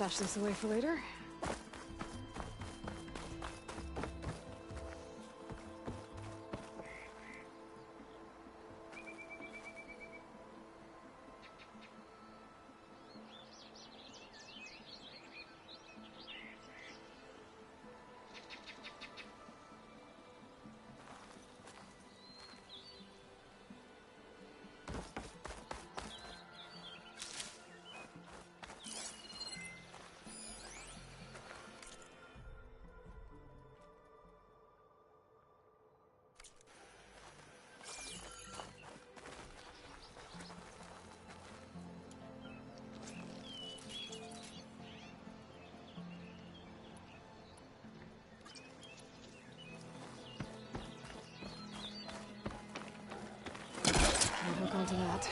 stash this away for later. I'll hook onto that.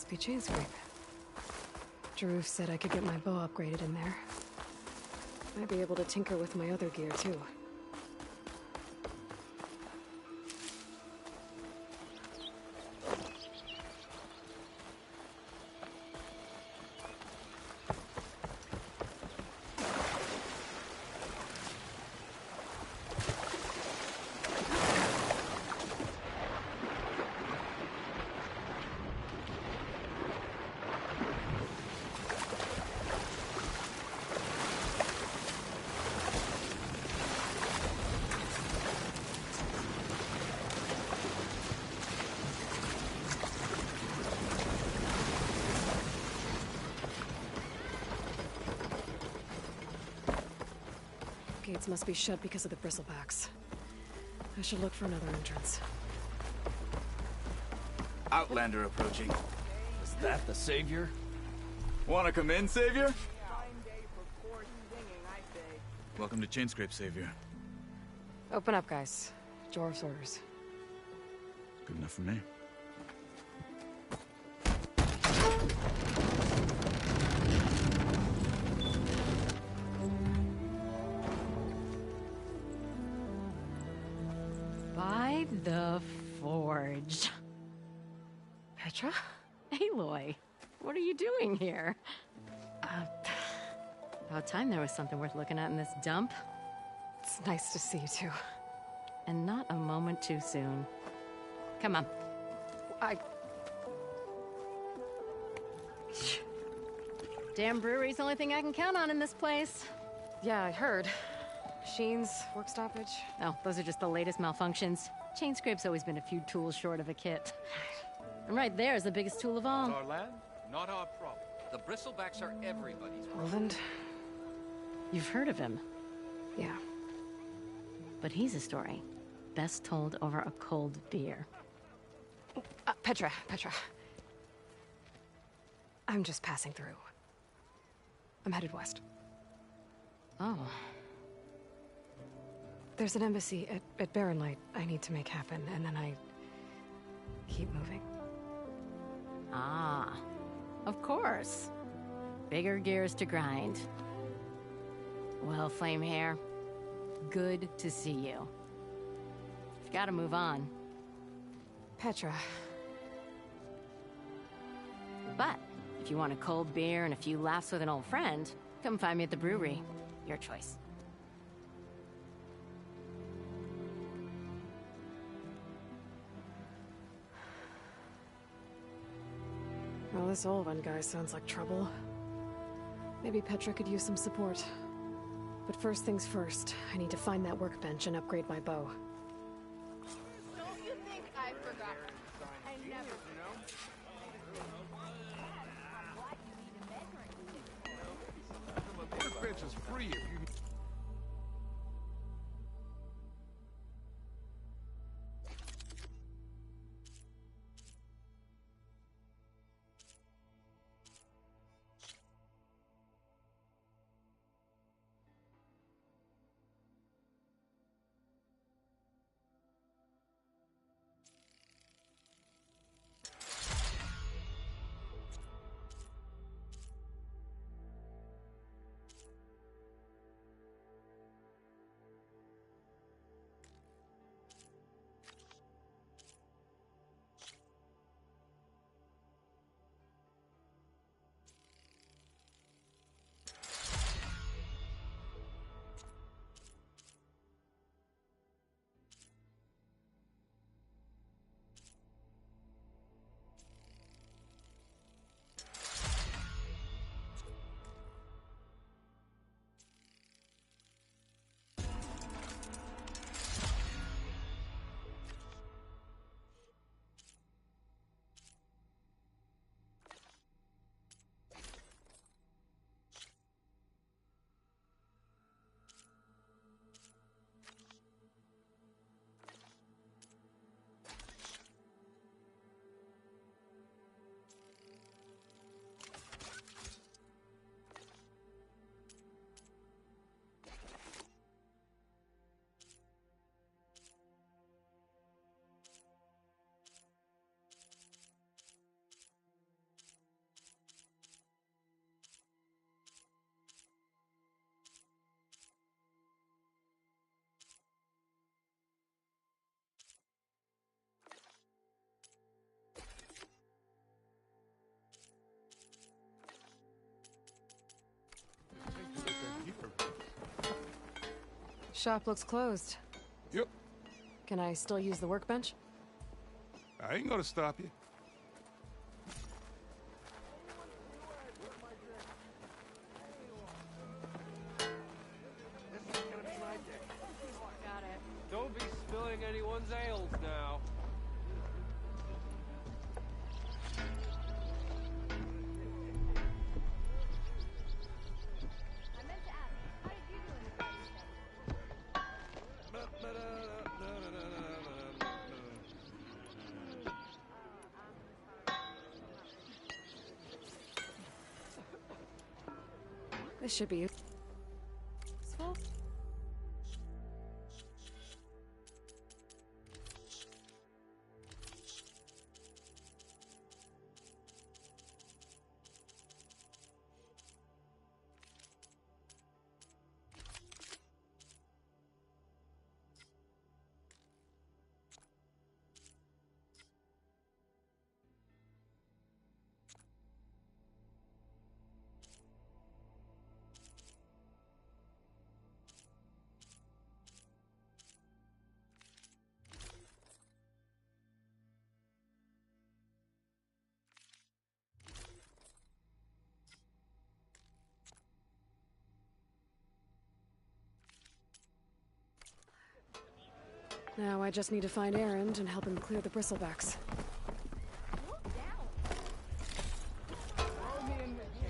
Be chain scrape. Drew said I could get my bow upgraded in there. Might be able to tinker with my other gear too. Gates must be shut because of the bristlebacks. I should look for another entrance. Outlander approaching. Is that the savior? Wanna come in, Savior? Welcome to Chainscrape, Savior. Open up, guys. Jorv's orders. Good enough for me. By the Forge. Petra? Aloy, what are you doing here? About time there was something worth looking at in this dump. It's nice to see you too. And not a moment too soon. Come on. Damn brewery's the only thing I can count on in this place. Yeah, I heard. Machines, work stoppage. Oh, those are just the latest malfunctions. Chainscrape's always been a few tools short of a kit. And right there is the biggest tool of all. Our land, not our problem. The bristlebacks are everybody's. Roland? You've heard of him, Yeah. but he's a story best told over a cold beer. Petra. I'm just passing through. I'm headed west. Oh, There's an embassy at Barren Light I need to make happen, and then I keep moving. ah, of course. Bigger gears to grind. Well, Flamehair, good to see you. You've got to move on. Petra. But if you want a cold beer and a few laughs with an old friend, come find me at the brewery. Your choice. Well, this Olvan guy sounds like trouble. Maybe Petra could use some support. But first things first, I need to find that workbench and upgrade my bow. Don't you think I forgot? I never. Workbench is free if you... Shop looks closed. Yep, Can I still use the workbench? I ain't gonna stop you. Don't be spilling anyone's ales now. I meant to ask, how did you do in the Friday This should be useful. Now I just need to find Erend and help him clear the bristlebacks. Throw me in the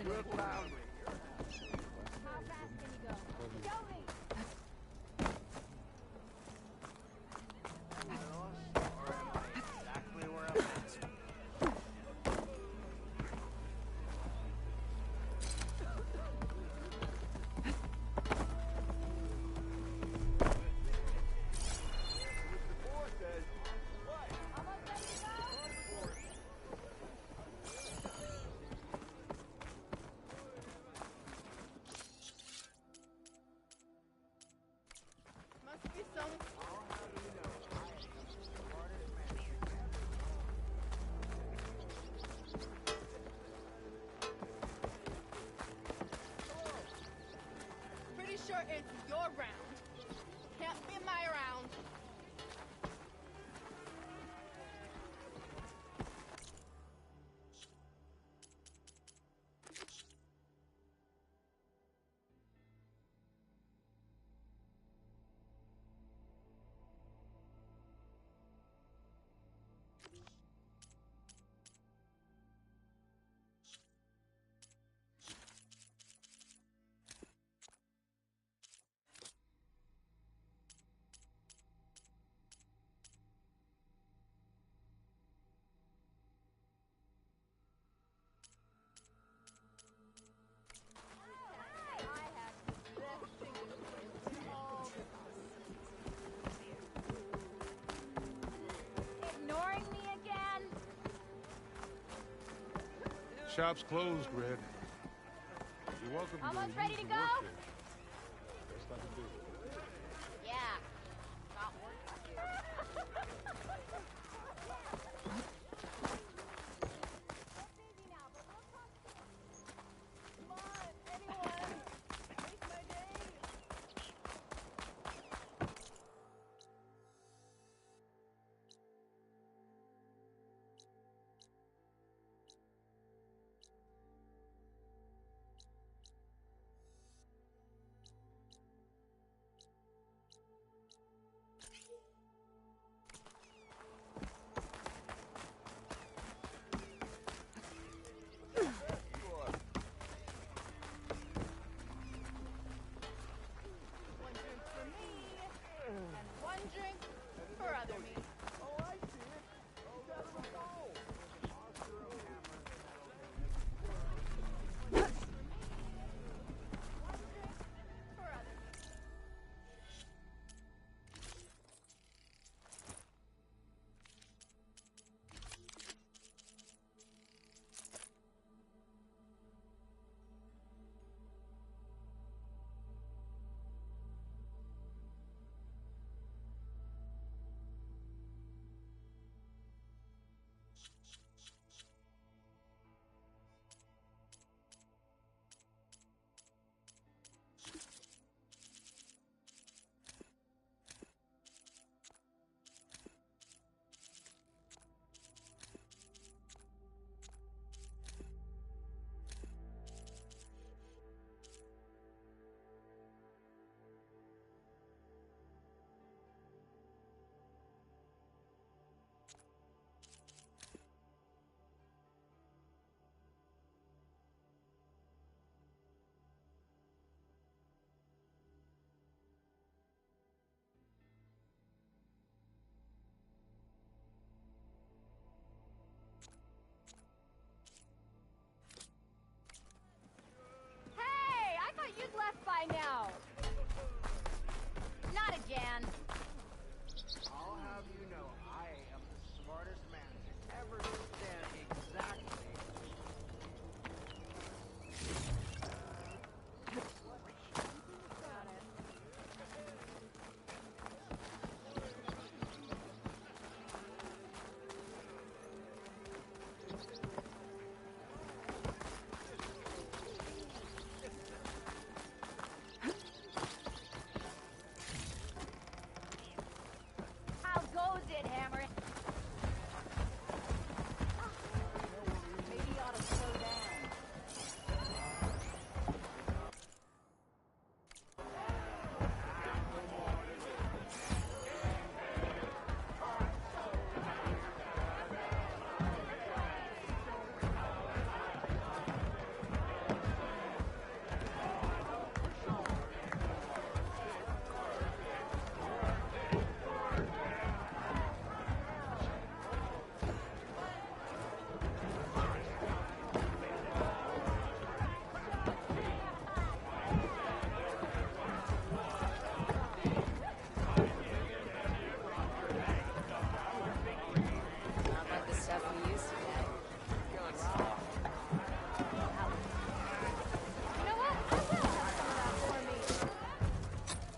Real loudly. How fast can you go? Going! Exactly where I'm at. Almost ready to go? Must be some. Pretty sure it's your round. Can't be my round. Ignoring me again? Shop's closed, Red. You're welcome to Almost use ready the to work go? here. Best I can do. Yeah. Not working. Come on, anyone! Make my day!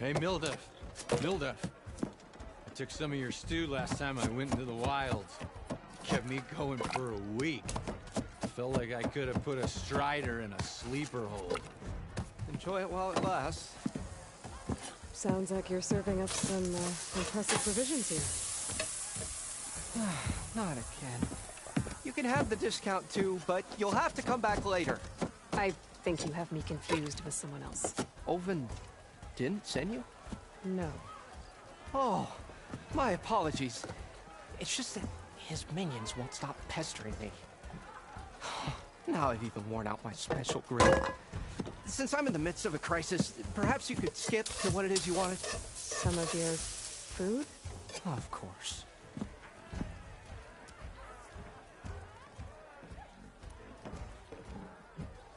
Hey, Mildef. Mildef. I took some of your stew last time I went into the wilds. Kept me going for a week. Felt like I could have put a strider in a sleeper hold. Enjoy it while it lasts. Sounds like you're serving up some impressive provisions here. Not again. You can have the discount too, but you'll have to come back later. I think you have me confused with someone else. Oven didn't send you? No. Oh, my apologies. It's just that his minions won't stop pestering me. Now I've even worn out my special grip. Since I'm in the midst of a crisis, perhaps you could skip to what it is you wanted? Some of your food? Of course.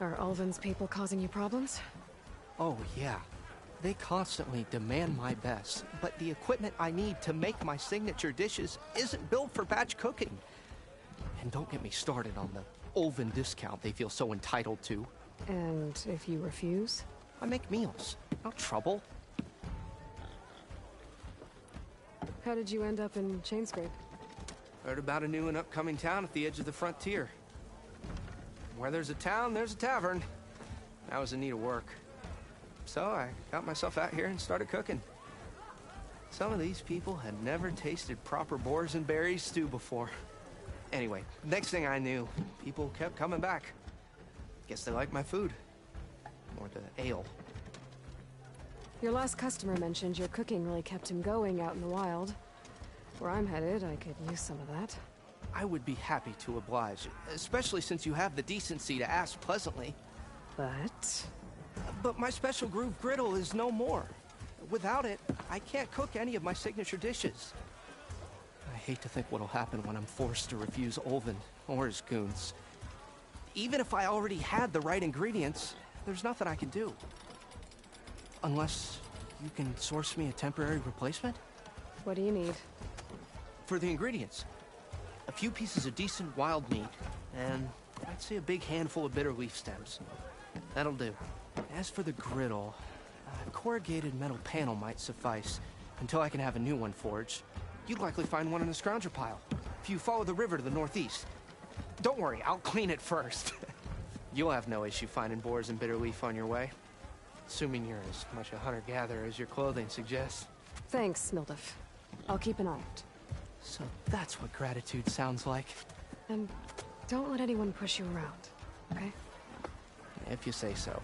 Are Ulvin's people causing you problems? Oh, yeah. They constantly demand my best, but the equipment I need to make my signature dishes isn't built for batch cooking. And don't get me started on the Ulvin discount they feel so entitled to. And if you refuse? I make meals. No trouble. How did you end up in Chainscrape? Heard about a new and upcoming town at the edge of the frontier. Where there's a town, there's a tavern. I was in need of work. So I got myself out here and started cooking. Some of these people had never tasted proper boars and berries stew before. Anyway, next thing I knew, people kept coming back. Guess they liked my food. Or the ale. Your last customer mentioned your cooking really kept him going out in the wild. Where I'm headed, I could use some of that. I would be happy to oblige, especially since you have the decency to ask pleasantly. But my special groove griddle is no more. Without it, I can't cook any of my signature dishes. I hate to think what'll happen when I'm forced to refuse Ulvin or his goons. Even if I already had the right ingredients, there's nothing I can do. Unless you can source me a temporary replacement? What do you need? For the ingredients, a few pieces of decent wild meat, and I'd say a big handful of bitter leaf stems. That'll do. As for the griddle, a corrugated metal panel might suffice until I can have a new one forged. You'd likely find one in the scrounger pile, if you follow the river to the northeast. Don't worry, I'll clean it first. You'll have no issue finding boars and bitter leaf on your way. Assuming you're as much a hunter-gatherer as your clothing suggests. Thanks, Mildef. I'll keep an eye out. So that's what gratitude sounds like. And don't let anyone push you around, okay? If you say so.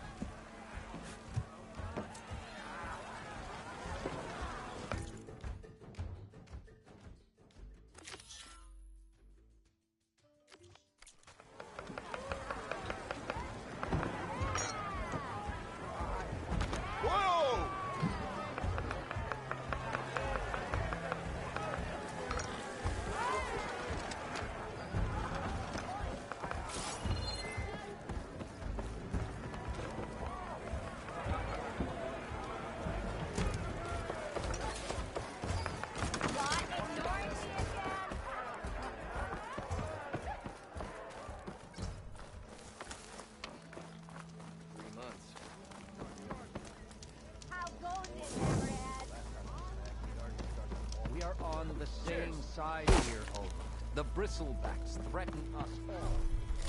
We are on the same side here, Aloy. The bristlebacks threaten us all.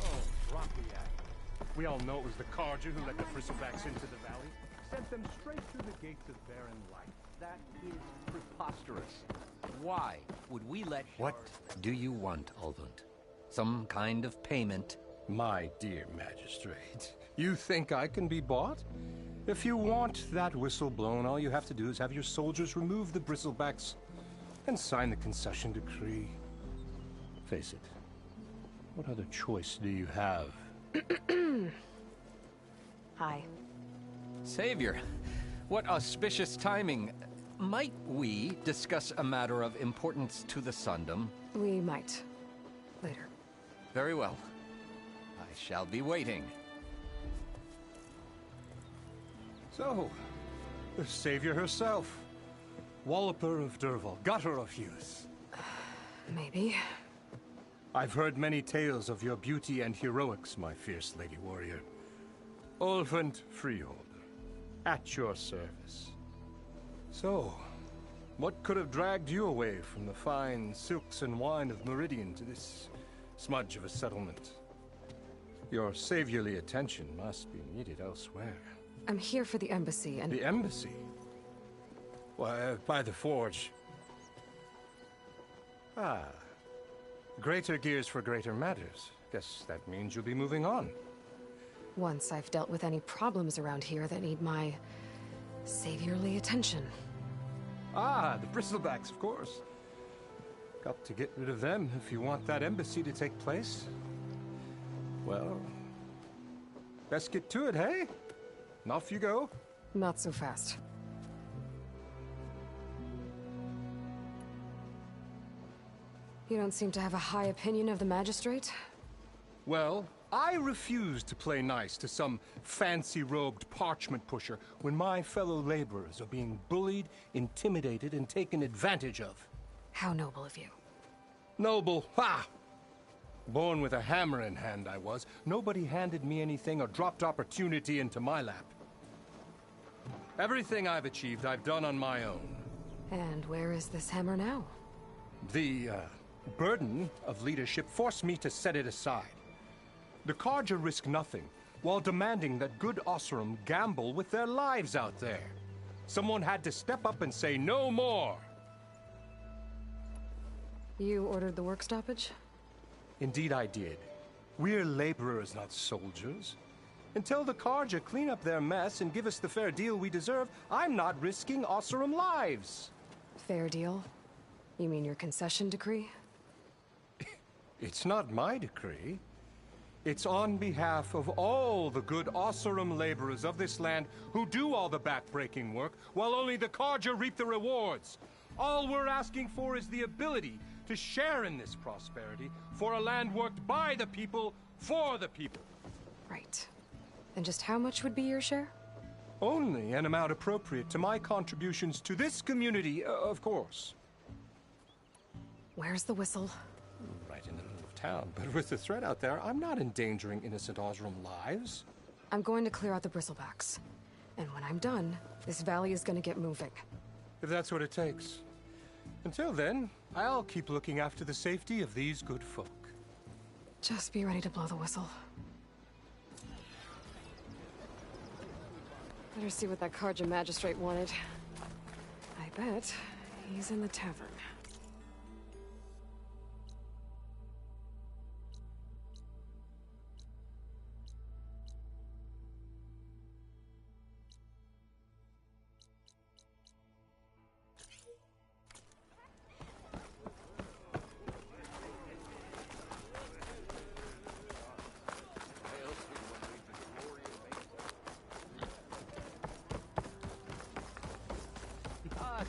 Oh, Rockyack. We all know it was the Carja who let the bristlebacks into the valley. Sent them straight through the gates of barren light. That is preposterous. Why would we let... What do you want, Ulvund? Some kind of payment? My dear magistrate, you think I can be bought? If you want that whistle blown, all you have to do is have your soldiers remove the bristlebacks and sign the concession decree. Face it, what other choice do you have? Hi. Savior, what auspicious timing. Might we discuss a matter of importance to the Sundom? We might. Later. Very well. I shall be waiting. So, the savior herself. Walloper of Derval, gutter of youth. Maybe. I've heard many tales of your beauty and heroics, my fierce lady warrior. Ulvund Freeholder, at your service. So, what could have dragged you away from the fine silks and wine of Meridian to this smudge of a settlement? Your saviorly attention must be needed elsewhere. I'm here for the embassy and... The embassy? Why, by the forge. Ah. Greater gears for greater matters. Guess that means you'll be moving on. Once I've dealt with any problems around here that need my... saviorly attention. Ah, the bristlebacks, of course. Got to get rid of them if you want that embassy to take place. Well, best get to it, hey? And off you go. Not so fast. You don't seem to have a high opinion of the magistrate? Well, I refuse to play nice to some fancy-robed parchment pusher when my fellow laborers are being bullied, intimidated, and taken advantage of. How noble of you. Noble, ha! Born with a hammer in hand, I was. Nobody handed me anything or dropped opportunity into my lap. Everything I've achieved, I've done on my own. And where is this hammer now? The, burden of leadership forced me to set it aside. The Carja risk nothing, while demanding that good Oseram gamble with their lives out there. Someone had to step up and say no more. You ordered the work stoppage? Indeed I did. We're laborers, not soldiers. Until the Carja clean up their mess and give us the fair deal we deserve, I'm not risking Oseram lives. Fair deal? You mean your concession decree? It's not my decree. It's on behalf of all the good Oseram laborers of this land who do all the backbreaking work, while only the Carja reap the rewards. All we're asking for is the ability to share in this prosperity for a land worked by the people, for the people. Right. And just how much would be your share? Only an amount appropriate to my contributions to this community, of course. Where's the whistle? Right in the middle of town, but with the threat out there, I'm not endangering innocent Oseram lives. I'm going to clear out the bristlebacks. And when I'm done, this valley is going to get moving. If that's what it takes. Until then, I'll keep looking after the safety of these good folk. Just be ready to blow the whistle. Better see what that Carja magistrate wanted. I bet he's in the tavern.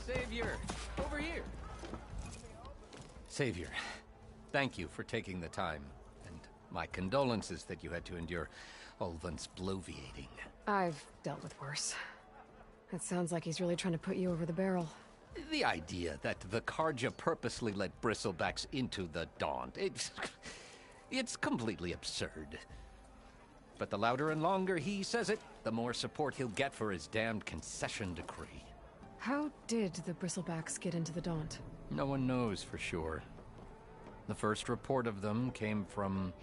Savior, over here. Savior, thank you for taking the time, and my condolences that you had to endure Ulvan's bloviating. I've dealt with worse. It sounds like he's really trying to put you over the barrel. The idea that the Carja purposely let bristlebacks into the Daunt, it's completely absurd. But the louder and longer he says it, the more support he'll get for his damned concession decree. How did the bristlebacks get into the Daunt? No one knows for sure. The first report of them came from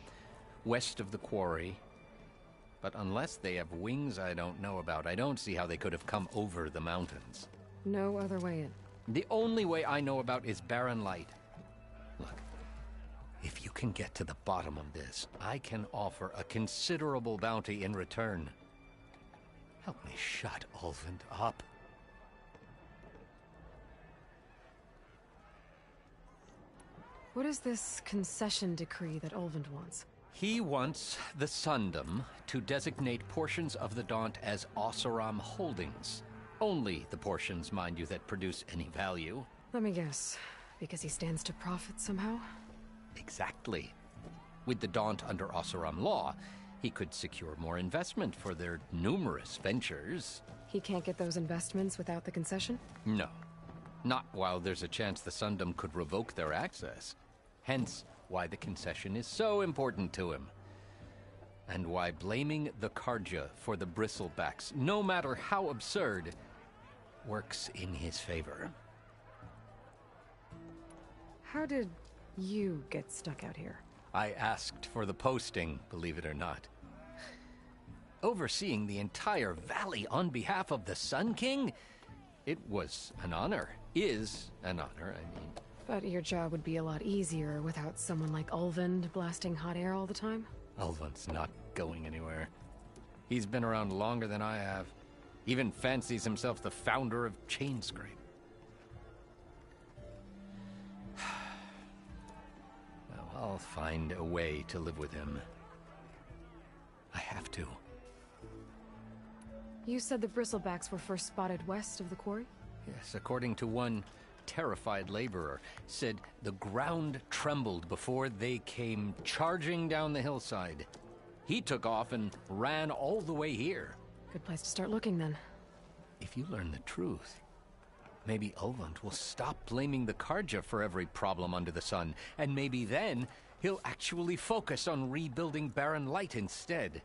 west of the quarry. But unless they have wings I don't know about, I don't see how they could have come over the mountains. No other way in. The only way I know about is barren light. Look, if you can get to the bottom of this, I can offer a considerable bounty in return. Help me shut Ulvan up. What is this concession decree that Ulvan wants? He wants the Sundom to designate portions of the Daunt as Oseram holdings. Only the portions, mind you, that produce any value. Let me guess. Because he stands to profit somehow? Exactly. With the Daunt under Oseram law, he could secure more investment for their numerous ventures. He can't get those investments without the concession? No. Not while there's a chance the Sundom could revoke their access. Hence, why the concession is so important to him. And why blaming the Carja for the bristlebacks, no matter how absurd, works in his favor. How did you get stuck out here? I asked for the posting, believe it or not. Overseeing the entire valley on behalf of the Sun King? It was an honor. Is an honor, I mean. But your job would be a lot easier without someone like Ulvund blasting hot air all the time? Ulvund's not going anywhere. He's been around longer than I have. Even fancies himself the founder of Chainscrape. Well, I'll find a way to live with him. I have to. You said the bristlebacks were first spotted west of the quarry? Yes, according to one terrified laborer, said the ground trembled before they came charging down the hillside. He took off and ran all the way here. Good place to start looking, then. If you learn the truth, maybe Ulvund will stop blaming the Karja for every problem under the sun, and maybe then he'll actually focus on rebuilding Barren Light instead.